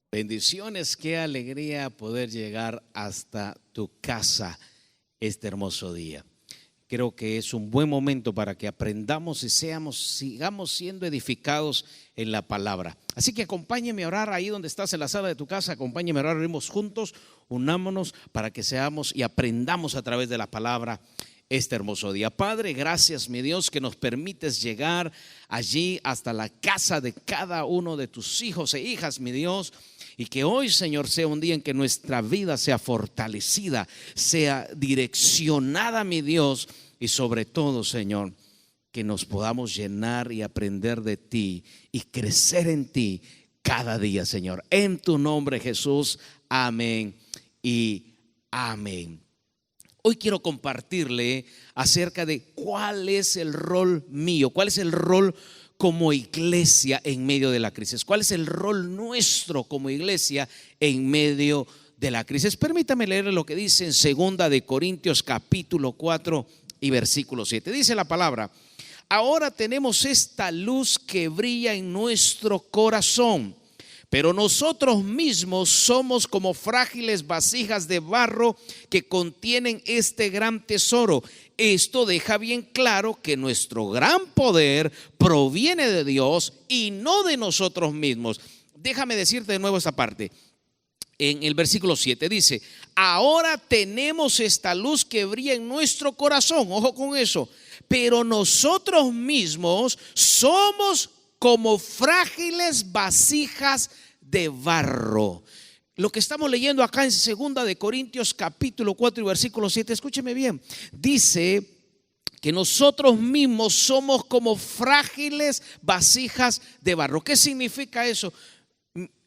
Bendiciones, qué alegría poder llegar hasta tu casa este hermoso día. Creo que es un buen momento para que aprendamos y sigamos siendo edificados en la palabra. Así que acompáñeme a orar ahí donde estás en la sala de tu casa, acompáñeme a orar, oremos juntos, unámonos para que seamos y aprendamos a través de la palabra este hermoso día. Padre, gracias mi Dios que nos permites llegar allí hasta la casa de cada uno de tus hijos e hijas, mi Dios. Y que hoy, Señor, sea un día en que nuestra vida sea fortalecida, sea direccionada, mi Dios. Y sobre todo, Señor, que nos podamos llenar y aprender de ti y crecer en ti cada día, Señor. En tu nombre, Jesús. Amén y amén. Hoy quiero compartirle acerca de cuál es el rol mío, cuál es el rol como iglesia en medio de la crisis. ¿Cuál es el rol nuestro como iglesia en medio de la crisis? Permítame leer lo que dice en 2 de Corintios capítulo 4 y versículo 7. Dice la palabra: ahora tenemos esta luz que brilla en nuestro corazón, pero nosotros mismos somos como frágiles vasijas de barro que contienen este gran tesoro. Esto deja bien claro que nuestro gran poder proviene de Dios y no de nosotros mismos. Déjame decirte de nuevo esta parte. En el versículo 7 dice: ahora tenemos esta luz que brilla en nuestro corazón. Ojo con eso. Pero nosotros mismos somos como frágiles vasijas de barro. Lo que estamos leyendo acá en 2 de Corintios capítulo 4 y versículo 7, escúcheme bien. Dice que nosotros mismos somos como frágiles vasijas de barro. ¿Qué significa eso?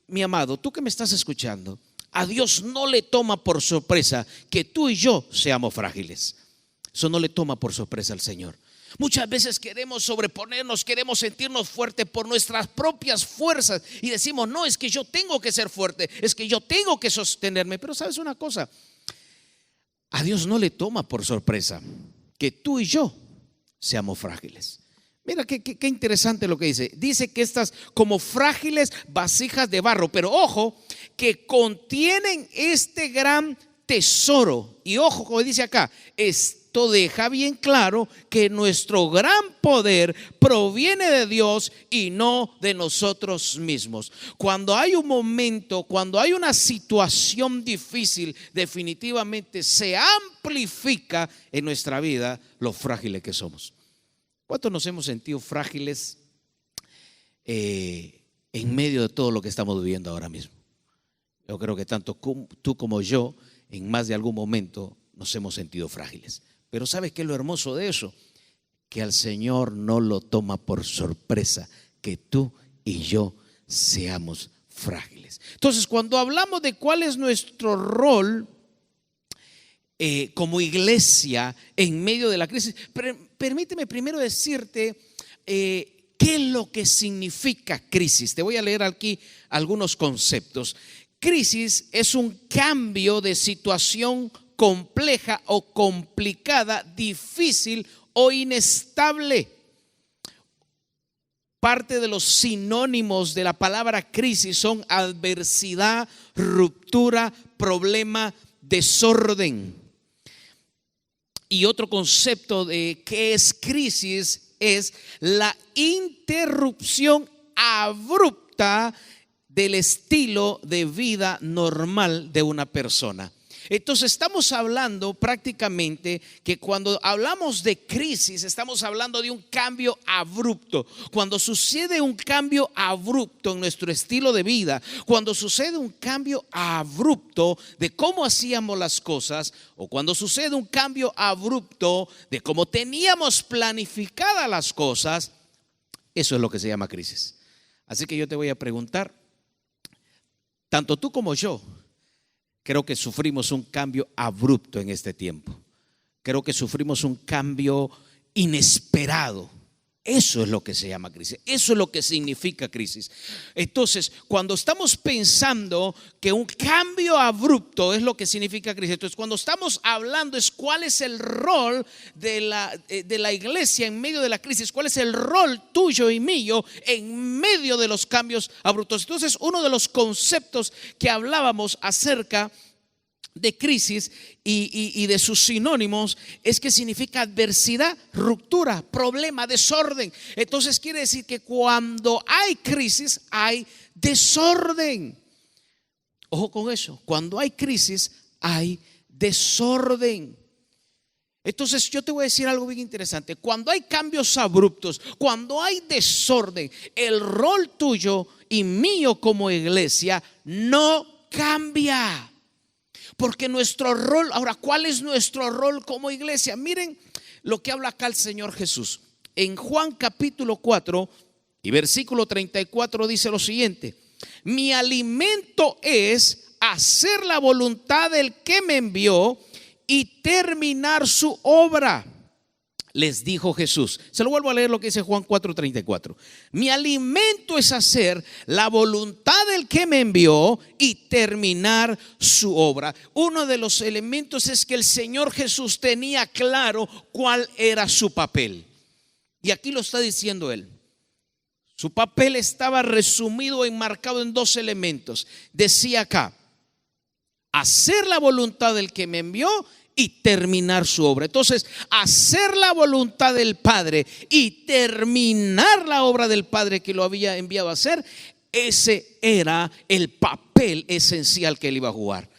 Mi amado, tú que me estás escuchando, a Dios no le toma por sorpresa que tú y yo seamos frágiles. Eso no le toma por sorpresa al Señor. Muchas veces queremos sobreponernos, queremos sentirnos fuertes por nuestras propias fuerzas y decimos: no, es que yo tengo que ser fuerte, es que yo tengo que sostenerme. Pero sabes una cosa, a Dios no le toma por sorpresa que tú y yo seamos frágiles. Mira qué interesante lo que dice. Dice que estas como frágiles vasijas de barro, pero ojo, que contienen este gran tesoro. Y ojo, como dice acá, esto deja bien claro que nuestro gran poder proviene de Dios y no de nosotros mismos. Cuando hay un momento, cuando hay una situación difícil, definitivamente se amplifica en nuestra vida lo frágiles que somos. ¿Cuántos nos hemos sentido frágiles en medio de todo lo que estamos viviendo ahora mismo? Yo creo que tanto tú como yo en más de algún momento nos hemos sentido frágiles. Pero ¿sabes qué es lo hermoso de eso? Que al Señor no lo toma por sorpresa que tú y yo seamos frágiles. Entonces, cuando hablamos de cuál es nuestro rol como iglesia en medio de la crisis, permíteme primero decirte qué es lo que significa crisis. Te voy a leer aquí algunos conceptos. Crisis es un cambio de situación compleja o complicada, difícil o inestable. Parte de los sinónimos de la palabra crisis son adversidad, ruptura, problema, desorden. Y otro concepto de qué es crisis es la interrupción abrupta del estilo de vida normal de una persona. Entonces estamos hablando prácticamente que cuando hablamos de crisis estamos hablando de un cambio abrupto. Cuando sucede un cambio abrupto en nuestro estilo de vida, cuando sucede un cambio abrupto de cómo hacíamos las cosas, o cuando sucede un cambio abrupto de cómo teníamos planificadas las cosas, eso es lo que se llama crisis. Así que yo te voy a preguntar, tanto tú como yo, creo que sufrimos un cambio abrupto en este tiempo. Creo que sufrimos un cambio inesperado. Eso es lo que se llama crisis, eso es lo que significa crisis. Entonces, cuando estamos pensando que un cambio abrupto es lo que significa crisis, entonces cuando estamos hablando es cuál es el rol de la iglesia en medio de la crisis, cuál es el rol tuyo y mío en medio de los cambios abruptos. Entonces, uno de los conceptos que hablábamos acerca de crisis y de sus sinónimos es que significa adversidad, ruptura, problema, desorden. Entonces quiere decir que cuando hay crisis hay desorden. Ojo con eso, cuando hay crisis hay desorden. Entonces yo te voy a decir algo bien interesante. Cuando hay cambios abruptos, cuando hay desorden, el rol tuyo y mío como iglesia no cambia. Porque nuestro rol, ahora, ¿cuál es nuestro rol como iglesia? Miren lo que habla acá el Señor Jesús. En Juan capítulo 4 y versículo 34 dice lo siguiente: mi alimento es hacer la voluntad del que me envió y terminar su obra. Les dijo Jesús. Se lo vuelvo a leer lo que dice Juan 4:34. Mi alimento es hacer la voluntad del que me envió y terminar su obra. Uno de los elementos es que el Señor Jesús tenía claro cuál era su papel. Y aquí lo está diciendo él. Su papel estaba resumido, enmarcado en dos elementos. Decía acá: hacer la voluntad del que me envió y terminar su obra. Entonces, hacer la voluntad del Padre y terminar la obra del Padre que lo había enviado a hacer, ese era el papel esencial que él iba a jugar.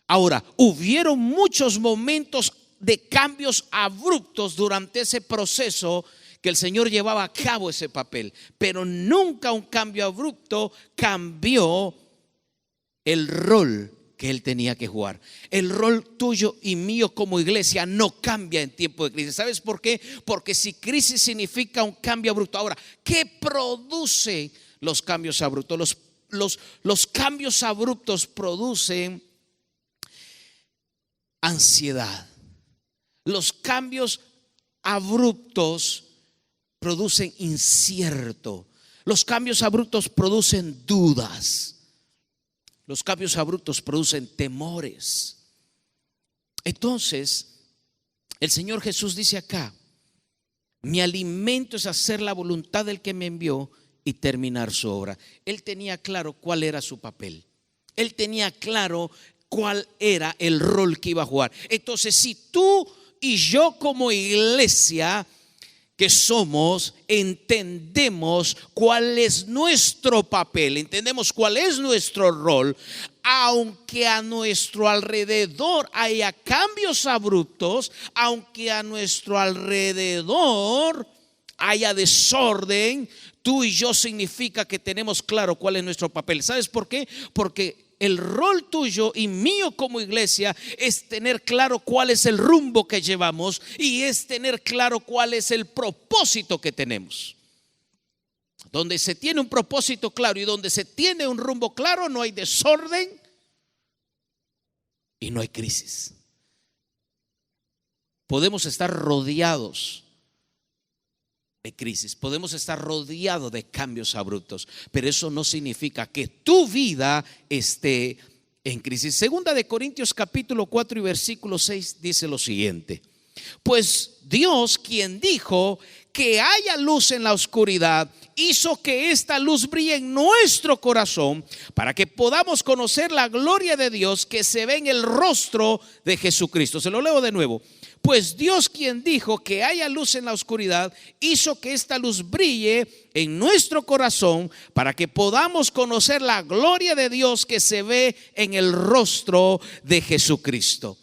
Ahora, hubieron muchos momentos de cambios abruptos durante ese proceso que el Señor llevaba a cabo ese papel, pero nunca un cambio abrupto cambió el rol que él tenía que jugar. El rol tuyo y mío como iglesia no cambia en tiempo de crisis. ¿Sabes por qué? Porque si crisis significa un cambio abrupto. Ahora, ¿qué produce los cambios abruptos? Los cambios abruptos producen ansiedad. Los cambios abruptos producen incierto. Los cambios abruptos producen dudas. Los cambios abruptos producen temores. Entonces, el Señor Jesús dice acá: mi alimento es hacer la voluntad del que me envió y terminar su obra. Él tenía claro cuál era su papel. Él tenía claro cuál era el rol que iba a jugar. Entonces, si tú y yo como iglesia que somos, entendemos cuál es nuestro papel, entendemos cuál es nuestro rol, aunque a nuestro alrededor haya cambios abruptos, aunque a nuestro alrededor haya desorden, tú y yo significa que tenemos claro cuál es nuestro papel. ¿Sabes por qué? Porque el rol tuyo y mío como iglesia es tener claro cuál es el rumbo que llevamos y es tener claro cuál es el propósito que tenemos. Donde se tiene un propósito claro y donde se tiene un rumbo claro, no hay desorden y no hay crisis. Podemos estar rodeados de crisis, podemos estar rodeados de cambios abruptos, pero eso no significa que tu vida esté en crisis. Segunda de Corintios capítulo 4 y versículo 6 dice lo siguiente: pues Dios, quien dijo que haya luz en la oscuridad, hizo que esta luz brille en nuestro corazón para que podamos conocer la gloria de Dios que se ve en el rostro de Jesucristo. Se lo leo de nuevo. Pues Dios, quien dijo que haya luz en la oscuridad, hizo que esta luz brille en nuestro corazón para que podamos conocer la gloria de Dios que se ve en el rostro de Jesucristo.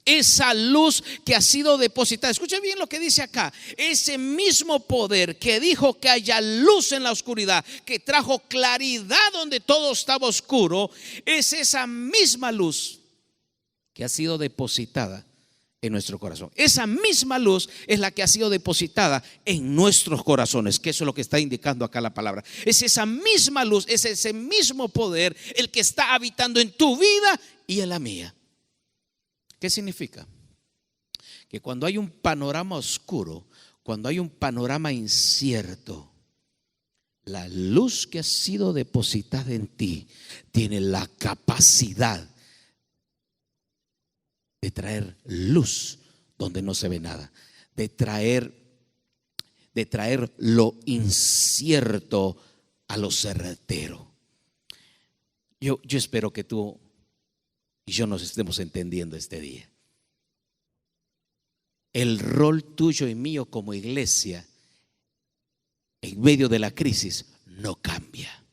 Esa luz que ha sido depositada, escuchen bien lo que dice acá: ese mismo poder que dijo que haya luz en la oscuridad, que trajo claridad donde todo estaba oscuro, es esa misma luz que ha sido depositada en nuestro corazón. Esa misma luz es la que ha sido depositada en nuestros corazones, que eso es lo que está indicando acá la palabra. Es esa misma luz, es ese mismo poder el que está habitando en tu vida y en la mía. ¿Qué significa? Que cuando hay un panorama oscuro, cuando hay un panorama incierto, la luz que ha sido depositada en ti tiene la capacidad de traer luz donde no se ve nada, de traer lo incierto a lo certero. Yo espero que tú y yo nos estemos entendiendo este día. El rol tuyo y mío como iglesia en medio de la crisis no cambia.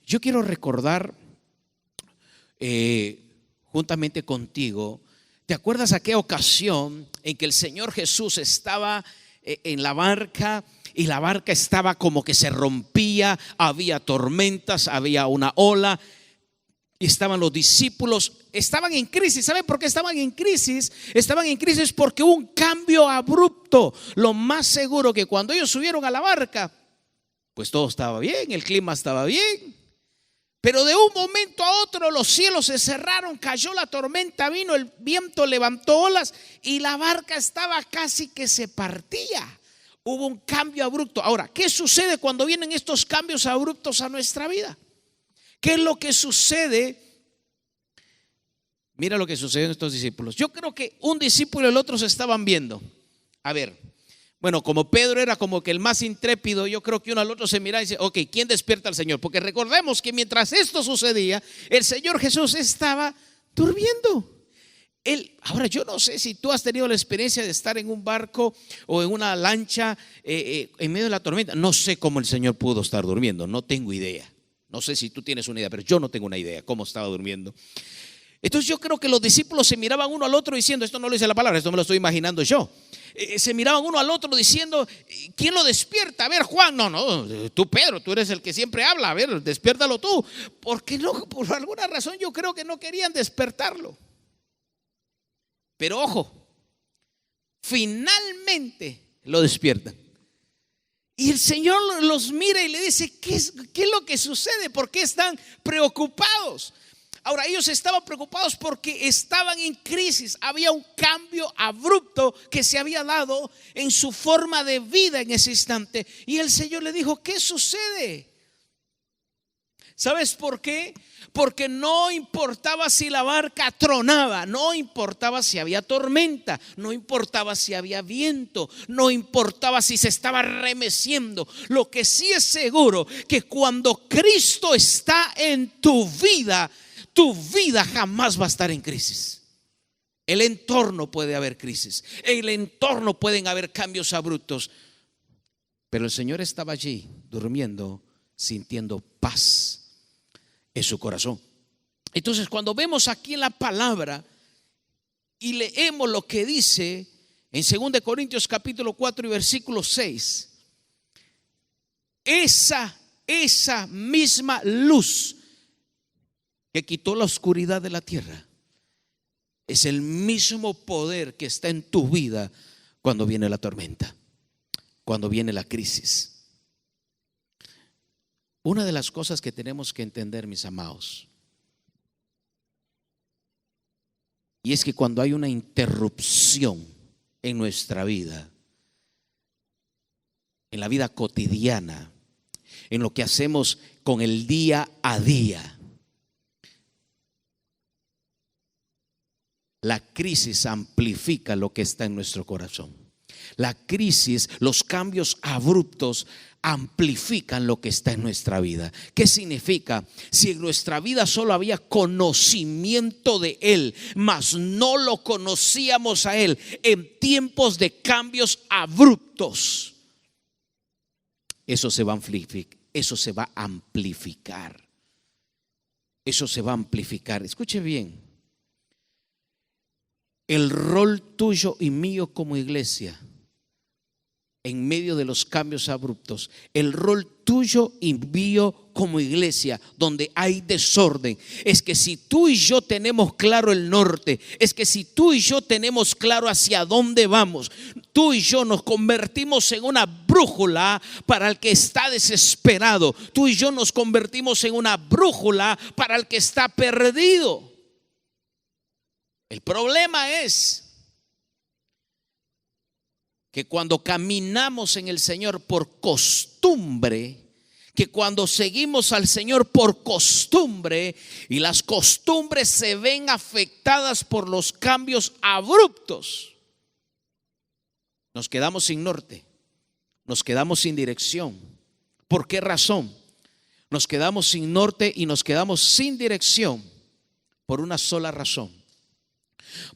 Yo quiero recordar juntamente contigo, ¿te acuerdas aquella ocasión en que el Señor Jesús estaba en la barca y la barca estaba como que se rompía, había tormentas, había una ola y estaban los discípulos, estaban en crisis? ¿Saben por qué estaban en crisis? Estaban en crisis porque hubo un cambio abrupto. Lo más seguro que cuando ellos subieron a la barca, pues todo estaba bien, el clima estaba bien. Pero de un momento a otro los cielos se cerraron, cayó la tormenta, vino el viento, levantó olas y la barca estaba casi que se partía. Hubo un cambio abrupto. Ahora, ¿qué sucede cuando vienen estos cambios abruptos a nuestra vida? ¿Qué es lo que sucede? Mira lo que sucedió en estos discípulos. Yo creo que un discípulo y el otro se estaban viendo. A ver, bueno, como Pedro era como que el más intrépido, yo creo que uno al otro se mira y dice: ok, ¿quién despierta al Señor? Porque recordemos que mientras esto sucedía, el Señor Jesús estaba durmiendo. Ahora, yo no sé si tú has tenido la experiencia de estar en un barco o en una lancha en medio de la tormenta. No sé cómo el Señor pudo estar durmiendo, no tengo idea. No sé si tú tienes una idea, pero yo no tengo una idea cómo estaba durmiendo. Entonces yo creo que los discípulos se miraban uno al otro diciendo, esto no lo dice la palabra, esto me lo estoy imaginando yo. Se miraban uno al otro diciendo, ¿quién lo despierta? A ver, Juan, no, tú Pedro, tú eres el que siempre habla, a ver, despiértalo tú. Porque no, por alguna razón yo creo que no querían despertarlo. Pero ojo, finalmente lo despiertan. Y el Señor los mira y le dice, ¿qué es lo que sucede? ¿Por qué están preocupados? Ahora, ellos estaban preocupados porque estaban en crisis. Había un cambio abrupto que se había dado en su forma de vida en ese instante. Y el Señor le dijo, ¿qué sucede? ¿Sabes por qué? Porque no importaba si la barca tronaba, no importaba si había tormenta, no importaba si había viento, no importaba si se estaba remeciendo. Lo que sí es seguro, que cuando Cristo está en tu vida jamás va a estar en crisis. El entorno puede haber crisis, en el entorno pueden haber cambios abruptos, pero el Señor estaba allí durmiendo, sintiendo paz en su corazón. Entonces, cuando vemos aquí en la palabra y leemos lo que dice en 2 Corintios capítulo 4 y versículo 6, esa misma luz que quitó la oscuridad de la tierra es el mismo poder que está en tu vida cuando viene la tormenta, cuando viene la crisis. Una de las cosas que tenemos que entender, mis amados, y es que cuando hay una interrupción en nuestra vida, en la vida cotidiana, en lo que hacemos con el día a día, la crisis amplifica lo que está en nuestro corazón. La crisis, los cambios abruptos amplifican lo que está en nuestra vida. ¿Qué significa? Si en nuestra vida solo había conocimiento de Él, mas no lo conocíamos a Él en tiempos de cambios abruptos, eso se va a amplificar. Eso se va a amplificar. Eso se va a amplificar. Escuche bien. El rol tuyo y mío como iglesia en medio de los cambios abruptos, el rol tuyo y mío como iglesia donde hay desorden, es que si tú y yo tenemos claro el norte, es que si tú y yo tenemos claro hacia dónde vamos, tú y yo nos convertimos en una brújula para el que está desesperado, tú y yo nos convertimos en una brújula para el que está perdido. El problema es que cuando caminamos en el Señor por costumbre, que cuando seguimos al Señor por costumbre y las costumbres se ven afectadas por los cambios abruptos, nos quedamos sin norte, nos quedamos sin dirección. ¿Por qué razón? Nos quedamos sin norte y nos quedamos sin dirección por una sola razón.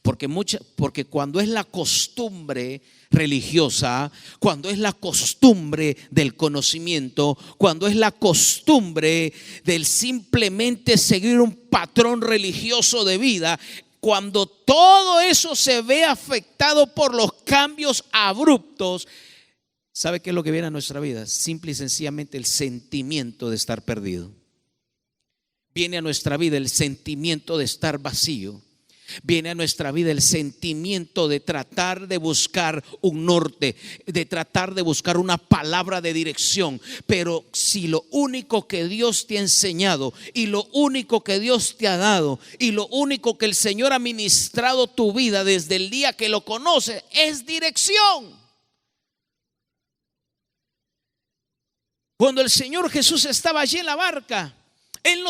Porque cuando es la costumbre religiosa, cuando es la costumbre del conocimiento, cuando es la costumbre del simplemente seguir un patrón religioso de vida, cuando todo eso se ve afectado por los cambios abruptos, ¿sabe qué es lo que viene a nuestra vida? Simple y sencillamente el sentimiento de estar perdido. Viene a nuestra vida el sentimiento de estar vacío. Viene a nuestra vida el sentimiento de tratar de buscar un norte, de tratar de buscar una palabra de dirección. Pero si lo único que Dios te ha enseñado y lo único que Dios te ha dado y lo único que el Señor ha ministrado tu vida desde el día que lo conoces es dirección. Cuando el Señor Jesús estaba allí en la barca, Él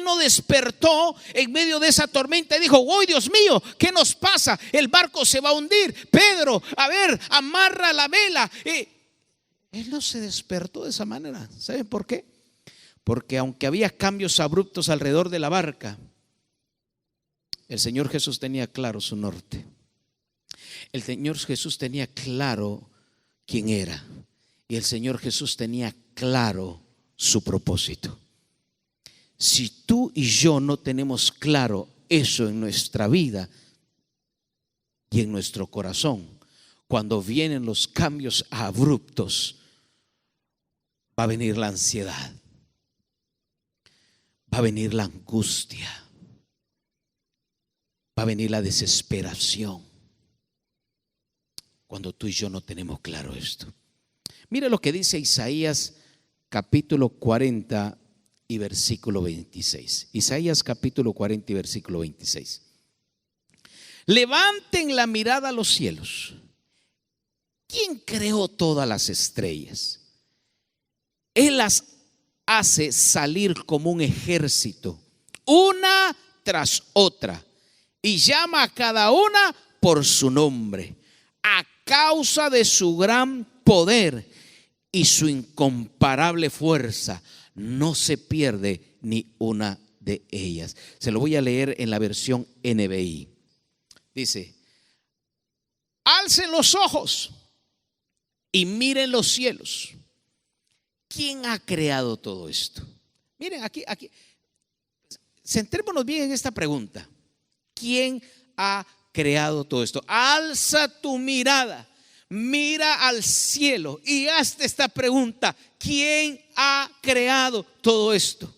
no despertó en medio de esa tormenta y dijo: ¡oh, Dios mío! ¿Qué nos pasa? El barco se va a hundir. Pedro, a ver, amarra la vela. Él no se despertó de esa manera. ¿Saben por qué? Porque aunque había cambios abruptos alrededor de la barca, el Señor Jesús tenía claro su norte. El Señor Jesús tenía claro quién era. Y el Señor Jesús tenía claro su propósito. Si tú y yo no tenemos claro eso en nuestra vida y en nuestro corazón, cuando vienen los cambios abruptos, va a venir la ansiedad, va a venir la angustia, va a venir la desesperación. Cuando tú y yo no tenemos claro esto. Mira lo que dice Isaías capítulo 40 y versículo 26. Isaías capítulo 40 y versículo 26. Levanten la mirada a los cielos. ¿Quién creó todas las estrellas? Él las hace salir como un ejército, una tras otra, y llama a cada una por su nombre, a causa de su gran poder y su incomparable fuerza. No se pierde ni una de ellas. Se lo voy a leer en la versión NBI. Dice: alcen los ojos y miren los cielos. ¿Quién ha creado todo esto? Miren aquí, centrémonos bien en esta pregunta. ¿Quién ha creado todo esto? Alza tu mirada, mira al cielo y hazte esta pregunta: ¿quién ha creado todo esto?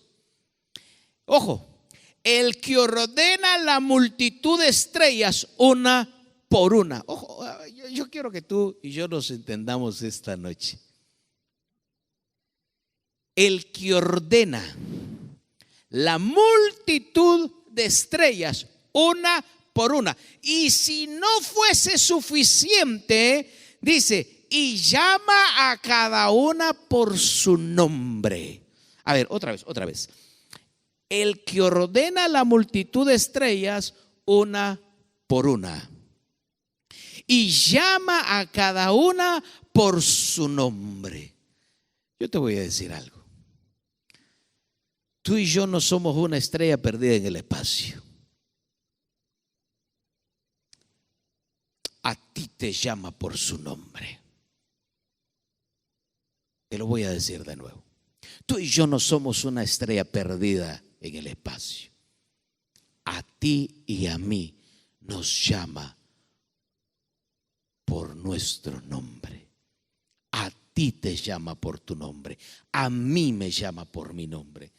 Ojo, el que ordena la multitud de estrellas una por una. Ojo, yo quiero que tú y yo nos entendamos esta noche. El que ordena la multitud de estrellas una por una. Y si no fuese suficiente, dice: y llama a cada una por su nombre. A ver, otra vez. El que ordena la multitud de estrellas una por una. Y llama a cada una por su nombre. Yo te voy a decir algo. Tú y yo no somos una estrella perdida en el espacio. A ti te llama por su nombre. Te lo voy a decir de nuevo. Tú y yo no somos una estrella perdida en el espacio. A ti y a mí nos llama por nuestro nombre. A ti te llama por tu nombre. A mí me llama por mi nombre.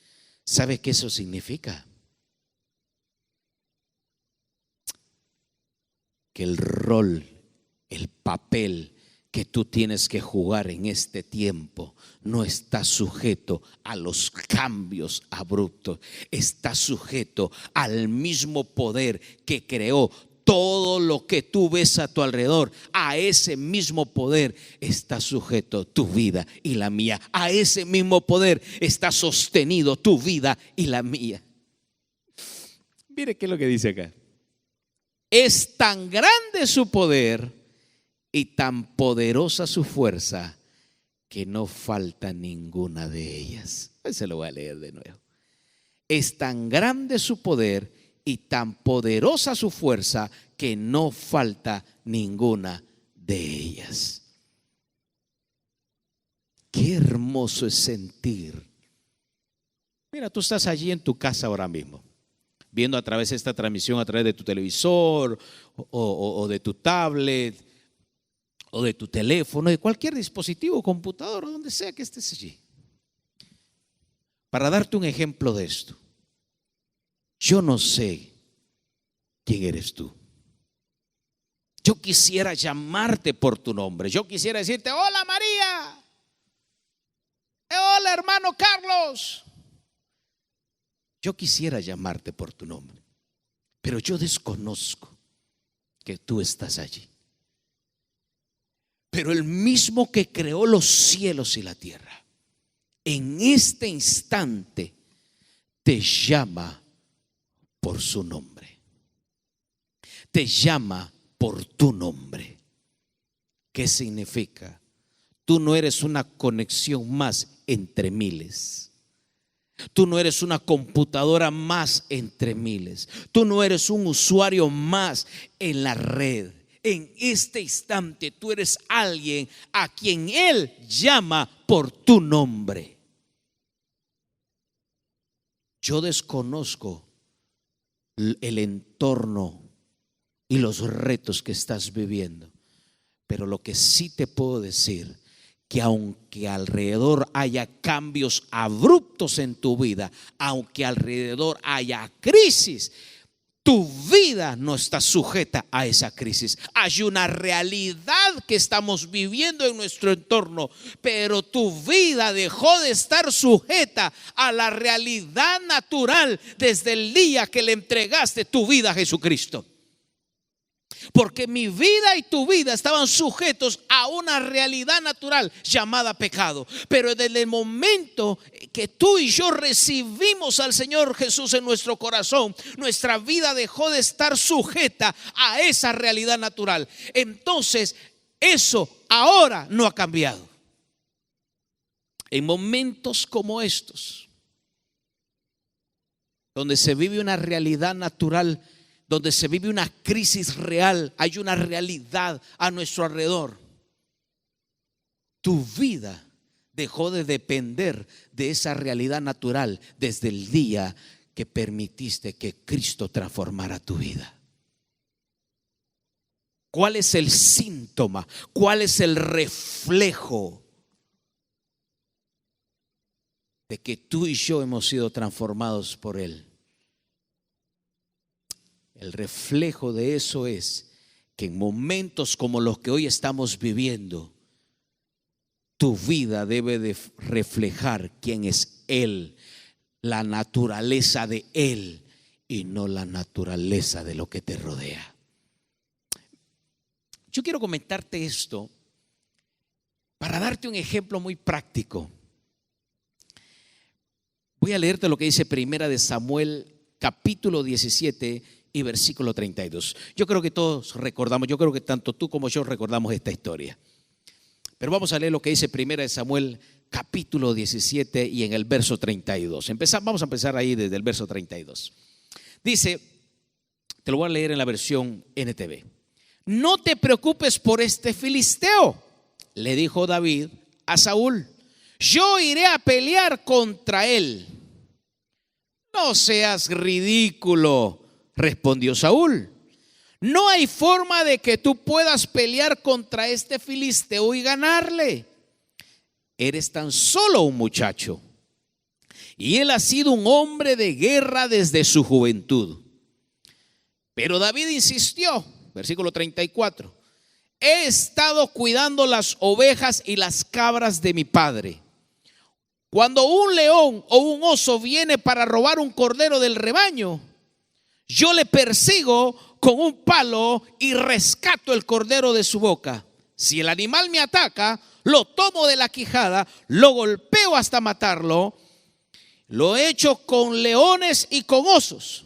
¿Sabes qué eso significa? Que el rol, el papel que tú tienes que jugar en este tiempo no está sujeto a los cambios abruptos, está sujeto al mismo poder que creó todo lo que tú ves a tu alrededor, a ese mismo poder está sujeto tu vida y la mía. A ese mismo poder está sostenido tu vida y la mía. Mire qué es lo que dice acá. Es tan grande su poder y tan poderosa su fuerza que no falta ninguna de ellas. Se lo voy a leer de nuevo. Es tan grande su poder y tan poderosa su fuerza que no falta ninguna de ellas. Qué hermoso es sentir. Mira, tú estás allí en tu casa ahora mismo, viendo a través de esta transmisión, a través de tu televisor o de tu tablet o de tu teléfono, de cualquier dispositivo, computador, o donde sea que estés allí. Para darte un ejemplo de esto, yo no sé quién eres tú. Yo quisiera llamarte por tu nombre. Yo quisiera decirte: hola María, hola hermano Carlos. Yo quisiera llamarte por tu nombre, pero yo desconozco que tú estás allí. Pero el mismo que creó los cielos y la tierra, en este instante te llama por su nombre. Te llama por tu nombre. ¿Qué significa? Tú no eres una conexión más entre miles. Tú no eres una computadora más entre miles. Tú no eres un usuario más en la red. En este instante tú eres alguien a quien Él llama por tu nombre. Yo desconozco el entorno y los retos que estás viviendo, pero lo que sí te puedo decir, que aunque alrededor haya cambios abruptos en tu vida, aunque alrededor haya crisis, tu vida no está sujeta a esa crisis. Hay una realidad que estamos viviendo en nuestro entorno, pero tu vida dejó de estar sujeta a la realidad natural desde el día que le entregaste tu vida a Jesucristo. Porque mi vida y tu vida estaban sujetos a una realidad natural llamada pecado. Pero desde el momento que tú y yo recibimos al Señor Jesús en nuestro corazón, nuestra vida dejó de estar sujeta a esa realidad natural. Entonces, eso ahora no ha cambiado. En momentos como estos, donde se vive una realidad natural, donde se vive una crisis real, hay una realidad a nuestro alrededor, tu vida dejó de depender de esa realidad natural desde el día que permitiste que Cristo transformara tu vida. ¿Cuál es el síntoma? ¿Cuál es el reflejo de que tú y yo hemos sido transformados por Él? El reflejo de eso es que en momentos como los que hoy estamos viviendo, tu vida debe de reflejar quién es Él, la naturaleza de Él y no la naturaleza de lo que te rodea. Yo quiero comentarte esto para darte un ejemplo muy práctico. Voy a leerte lo que dice Primera de Samuel, capítulo 17 y versículo 32. Yo creo que todos recordamos, yo creo que tanto tú como yo recordamos esta historia. Pero vamos a leer lo que dice Primera de Samuel, capítulo 17 y en el verso 32. Vamos a empezar ahí desde el verso 32. Dice, te lo voy a leer en la versión NTV. No te preocupes por este filisteo, le dijo David a Saúl. Yo iré a pelear contra él. No seas ridículo, respondió Saúl. No hay forma de que tú puedas pelear contra este filisteo y ganarle. Eres tan solo un muchacho y él ha sido un hombre de guerra desde su juventud. Pero David insistió, versículo 34. He estado cuidando las ovejas y las cabras de mi padre. Cuando un león o un oso viene para robar un cordero del rebaño, yo le persigo con un palo y rescato el cordero de su boca. Si el animal me ataca, lo tomo de la quijada, lo golpeo hasta matarlo. Lo he hecho con leones y con osos,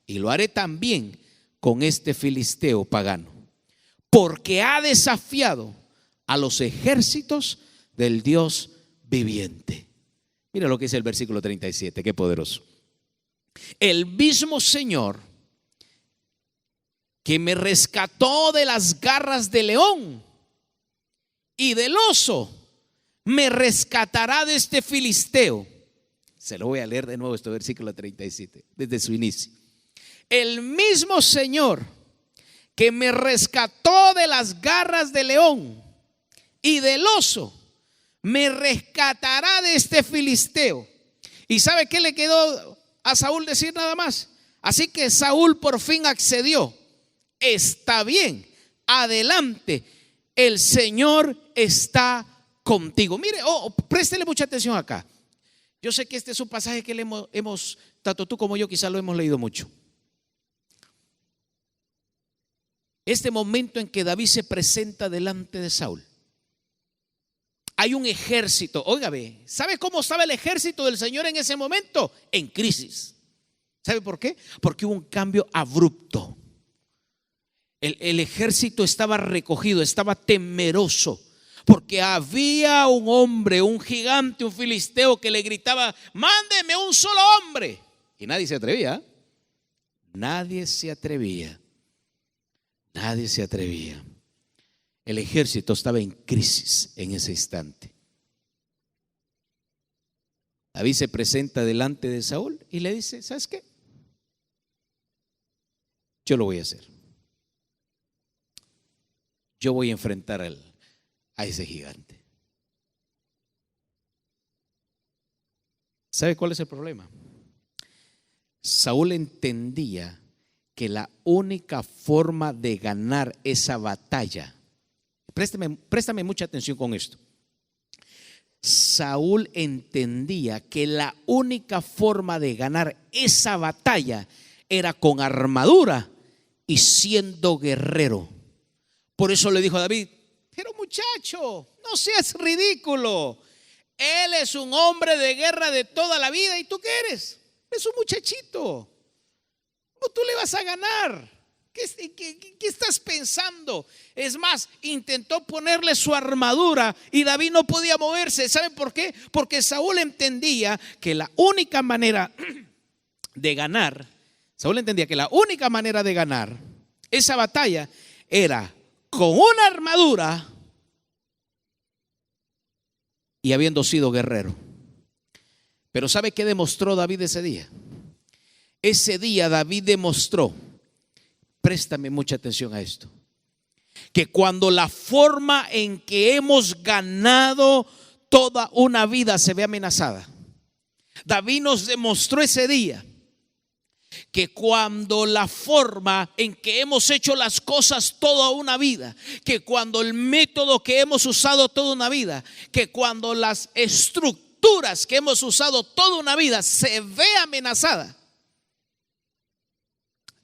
y lo haré también con este filisteo pagano, porque ha desafiado a los ejércitos del Dios viviente. Mira lo que dice el versículo 37, qué poderoso. El mismo Señor que me rescató de las garras del león y del oso, me rescatará de este filisteo. Se lo voy a leer de nuevo este versículo 37, desde su inicio. El mismo Señor que me rescató de las garras del león y del oso, me rescatará de este filisteo. ¿Y sabe qué le quedó a Saúl decir nada más? Así que Saúl por fin accedió. Está bien, adelante, el Señor está contigo. Mire, préstele mucha atención acá. Yo sé que este es un pasaje que hemos, tanto tú como yo quizás lo hemos leído mucho. Este momento en que David se presenta delante de Saúl. Hay un ejército, óigame, ¿sabe cómo estaba el ejército del Señor en ese momento? En crisis. ¿Sabe por qué? Porque hubo un cambio abrupto. El ejército estaba recogido, estaba temeroso, porque había un hombre, un gigante, un filisteo que le gritaba: mándeme un solo hombre. Y nadie se atrevía. Nadie se atrevía. Nadie se atrevía. El ejército estaba en crisis en ese instante. David se presenta delante de Saúl y le dice: ¿sabes qué? Yo lo voy a hacer. Yo voy a enfrentar a ese gigante. ¿Sabe cuál es el problema? Saúl entendía que la única forma de ganar esa batalla, préstame mucha atención con esto. Saúl entendía que la única forma de ganar esa batalla era con armadura y siendo guerrero. Por eso le dijo a David: pero muchacho, no seas ridículo. Él es un hombre de guerra de toda la vida. ¿Y tú qué eres? Es un muchachito. ¿Cómo tú le vas a ganar? ¿Qué estás pensando? Es más, intentó ponerle su armadura y David no podía moverse. ¿Saben por qué? Porque Saúl entendía que la única manera de ganar, esa batalla era con una armadura y habiendo sido guerrero. Pero ¿sabe qué demostró David ese día? Ese día David demostró, préstame mucha atención a esto, que cuando la forma en que hemos ganado toda una vida se ve amenazada, David nos demostró ese día que cuando la forma en que hemos hecho las cosas toda una vida, que cuando el método que hemos usado toda una vida, que cuando las estructuras que hemos usado toda una vida se ve amenazada,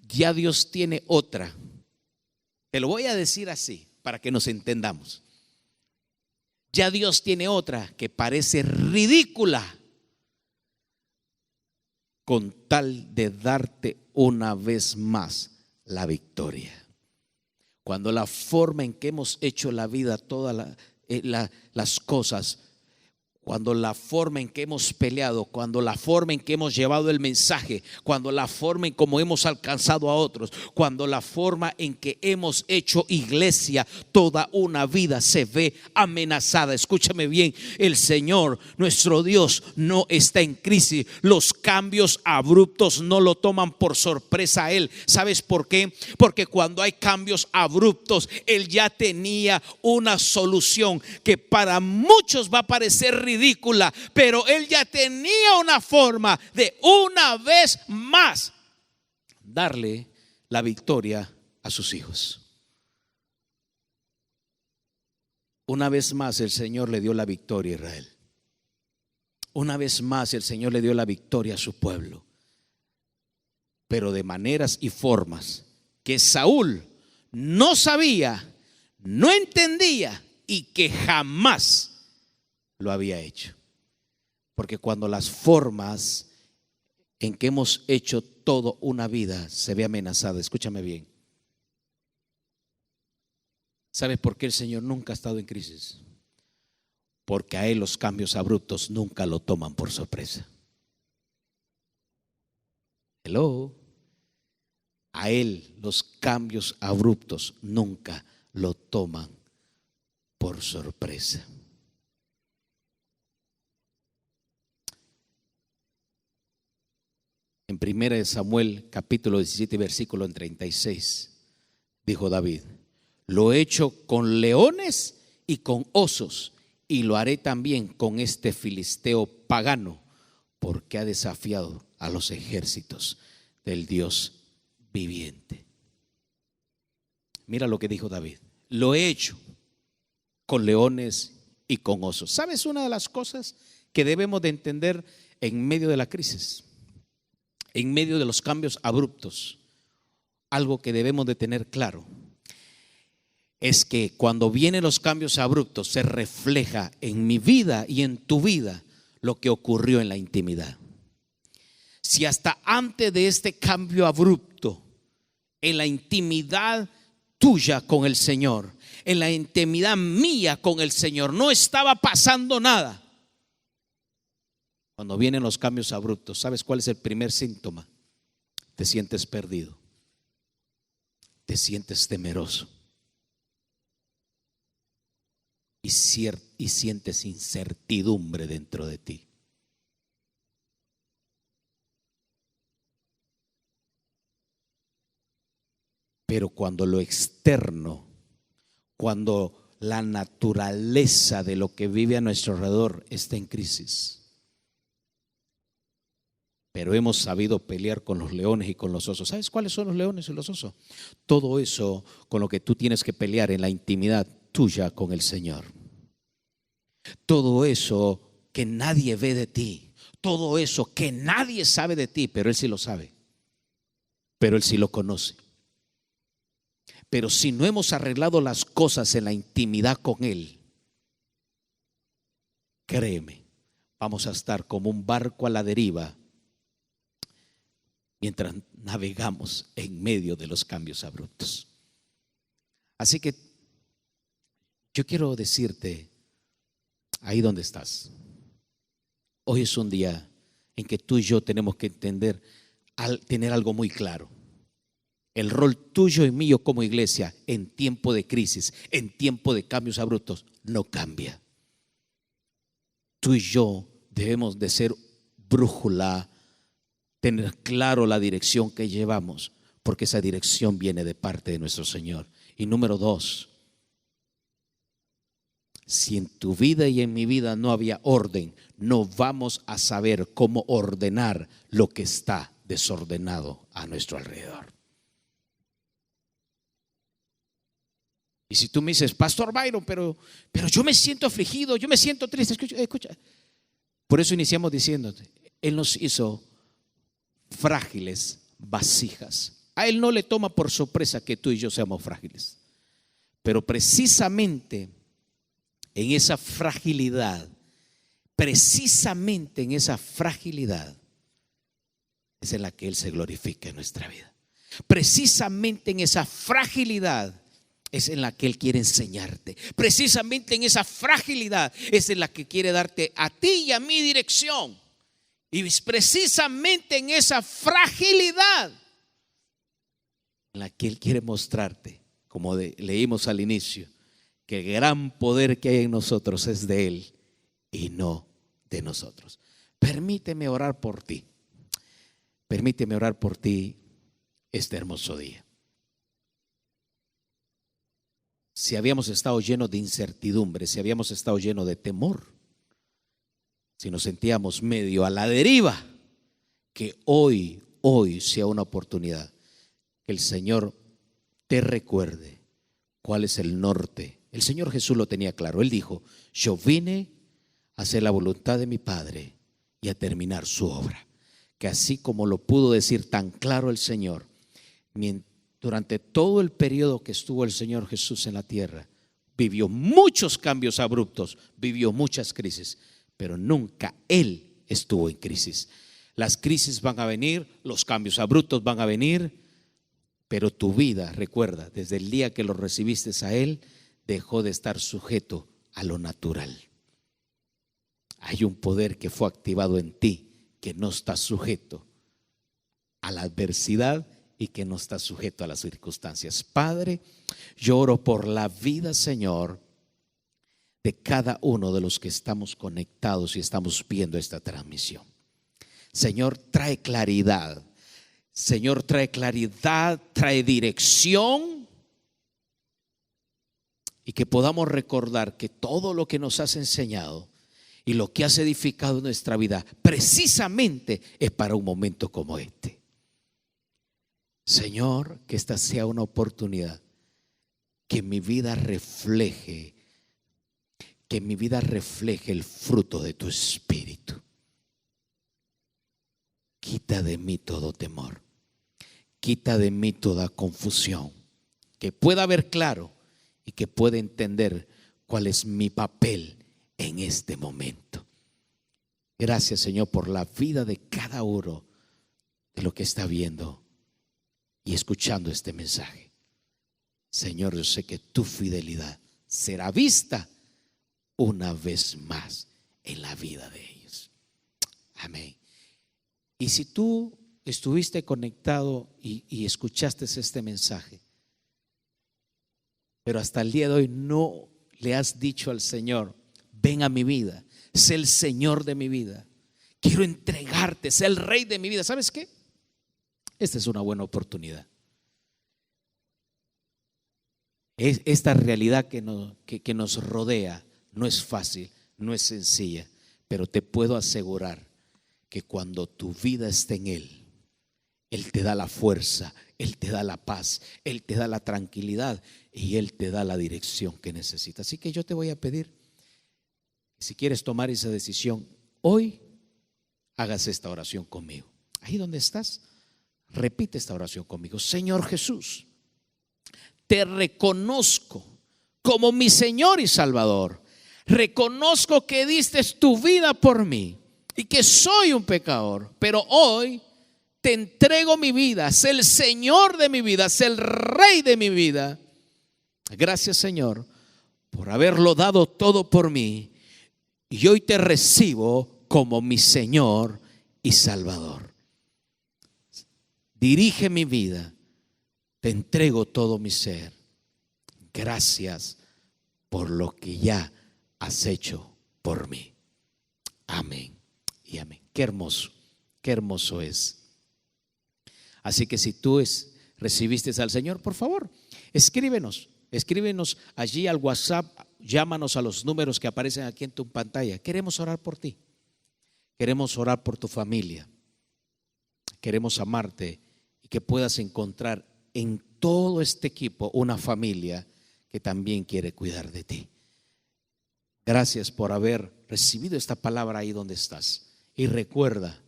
ya Dios tiene otra. Te lo voy a decir así para que nos entendamos. Ya Dios tiene otra que parece ridícula con tal de darte una vez más la victoria. Cuando la forma en que hemos hecho la vida, todas las cosas, cuando la forma en que hemos peleado, cuando la forma en que hemos llevado el mensaje, cuando la forma en cómo hemos alcanzado a otros, cuando la forma en que hemos hecho iglesia toda una vida se ve amenazada. Escúchame bien, el Señor, nuestro Dios, no está en crisis. Los cambios abruptos no lo toman por sorpresa a Él. ¿Sabes por qué? Porque cuando hay cambios abruptos, Él ya tenía una solución que para muchos va a parecer ridícula, pero Él ya tenía una forma de una vez más darle la victoria a sus hijos. Una vez más el Señor le dio la victoria a Israel. Una vez más el Señor le dio la victoria a su pueblo, pero de maneras y formas que Saúl no sabía, no entendía y que jamás lo había hecho. Porque cuando las formas en que hemos hecho toda una vida se ve amenazada, escúchame bien. ¿Sabes por qué el Señor nunca ha estado en crisis? Porque a Él los cambios abruptos nunca lo toman por sorpresa. Hello. A Él los cambios abruptos nunca lo toman por sorpresa. En 1 Samuel capítulo 17 versículo 36 dijo David: lo he hecho con leones y con osos, y lo haré también con este filisteo pagano, porque ha desafiado a los ejércitos del Dios viviente. Mira lo que dijo David: lo he hecho con leones y con osos. ¿Sabes una de las cosas que debemos de entender en medio de la crisis, en medio de los cambios abruptos? Algo que debemos de tener claro es que cuando vienen los cambios abruptos se refleja en mi vida y en tu vida lo que ocurrió en la intimidad. Si hasta antes de este cambio abrupto, en la intimidad tuya con el Señor, en la intimidad mía con el Señor, no estaba pasando nada, cuando vienen los cambios abruptos, ¿sabes cuál es el primer síntoma? Te sientes perdido, te sientes temeroso y sientes incertidumbre dentro de ti. Pero cuando lo externo, cuando la naturaleza de lo que vive a nuestro alrededor está en crisis, pero hemos sabido pelear con los leones y con los osos. ¿Sabes cuáles son los leones y los osos? Todo eso con lo que tú tienes que pelear en la intimidad tuya con el Señor. Todo eso que nadie ve de ti, todo eso que nadie sabe de ti, pero Él sí lo sabe, pero Él sí lo conoce. Pero si no hemos arreglado las cosas en la intimidad con Él, créeme, vamos a estar como un barco a la deriva mientras navegamos en medio de los cambios abruptos. Así que yo quiero decirte, ahí donde estás, hoy es un día en que tú y yo tenemos que entender, tener algo muy claro. El rol tuyo y mío como iglesia en tiempo de crisis, en tiempo de cambios abruptos, no cambia. Tú y yo debemos de ser brújula, tener claro la dirección que llevamos, porque esa dirección viene de parte de nuestro Señor. Y número 2, si en tu vida y en mi vida no había orden, no vamos a saber cómo ordenar lo que está desordenado a nuestro alrededor. Y si tú me dices, Pastor Byron, pero yo me siento afligido, yo me siento triste, escucha. Por eso iniciamos diciéndote, Él nos hizo frágiles vasijas. A Él no le toma por sorpresa que tú y yo seamos frágiles. Pero precisamente en esa fragilidad, es en la que Él se glorifica en nuestra vida. Precisamente en esa fragilidad es en la que Él quiere enseñarte. Precisamente en esa fragilidad es en la que quiere darte a ti y a mí dirección. Y es precisamente en esa fragilidad en la que Él quiere mostrarte, como leímos al inicio, que el gran poder que hay en nosotros es de Él y no de nosotros. Permíteme orar por ti. Permíteme orar por ti este hermoso día. Si habíamos estado llenos de incertidumbre, si habíamos estado llenos de temor, si nos sentíamos medio a la deriva, que hoy sea una oportunidad que el Señor te recuerde cuál es el norte. El Señor Jesús lo tenía claro. Él dijo: yo vine a hacer la voluntad de mi Padre y a terminar su obra. Que así como lo pudo decir tan claro el Señor, durante todo el periodo que estuvo el Señor Jesús en la tierra, vivió muchos cambios abruptos, vivió muchas crisis, pero nunca Él estuvo en crisis. Las crisis van a venir, los cambios abruptos van a venir, pero tu vida, recuerda, desde el día que lo recibiste a Él, dejó de estar sujeto a lo natural. Hay un poder que fue activado en ti, que no está sujeto a la adversidad y que no está sujeto a las circunstancias. Padre, yo oro por la vida, Señor, de cada uno de los que estamos conectados y estamos viendo esta transmisión. Señor, trae claridad. Señor, trae claridad, trae dirección, y que podamos recordar que todo lo que nos has enseñado y lo que has edificado en nuestra vida precisamente es para un momento como este. Señor, que esta sea una oportunidad que mi vida refleje, el fruto de tu Espíritu. Quita de mí todo temor, quita de mí toda confusión, que pueda ver claro y que pueda entender cuál es mi papel en este momento. Gracias, Señor, por la vida de cada uno de lo que está viendo y escuchando este mensaje. Señor, yo sé que tu fidelidad será vista una vez más en la vida de ellos. Amén. Y si tú estuviste conectado y escuchaste este mensaje, pero hasta el día de hoy no le has dicho al Señor: ven a mi vida, sé el Señor de mi vida, quiero entregarte, sé el Rey de mi vida. ¿Sabes qué? Esta es una buena oportunidad. Esta realidad que nos rodea no es fácil, no es sencilla, pero te puedo asegurar que cuando tu vida está en Él, Él te da la fuerza, Él te da la paz, Él te da la tranquilidad y Él te da la dirección que necesitas. Así que yo te voy a pedir, si quieres tomar esa decisión hoy, hagas esta oración conmigo. Ahí donde estás, repite esta oración conmigo. Señor Jesús, te reconozco como mi Señor y Salvador. Reconozco que diste tu vida por mí y que soy un pecador, pero hoy te entrego mi vida. Sé el Señor de mi vida, sé el Rey de mi vida. Gracias, Señor, por haberlo dado todo por mí, y hoy te recibo como mi Señor y Salvador. Dirige mi vida, te entrego todo mi ser. Gracias por lo que ya has hecho por mí. Amén y amén. Qué hermoso es. Así que si tú recibiste al Señor, por favor, escríbenos allí al WhatsApp, llámanos a los números que aparecen aquí en tu pantalla. Queremos orar por ti, queremos orar por tu familia, queremos amarte y que puedas encontrar en todo este equipo una familia que también quiere cuidar de ti. Gracias por haber recibido esta palabra ahí donde estás. Y recuerda,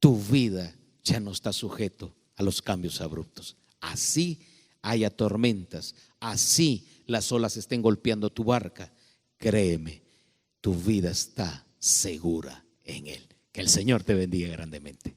tu vida ya no está sujeto a los cambios abruptos. Así haya tormentas, así las olas estén golpeando tu barca, créeme, tu vida está segura en Él. Que el Señor te bendiga grandemente.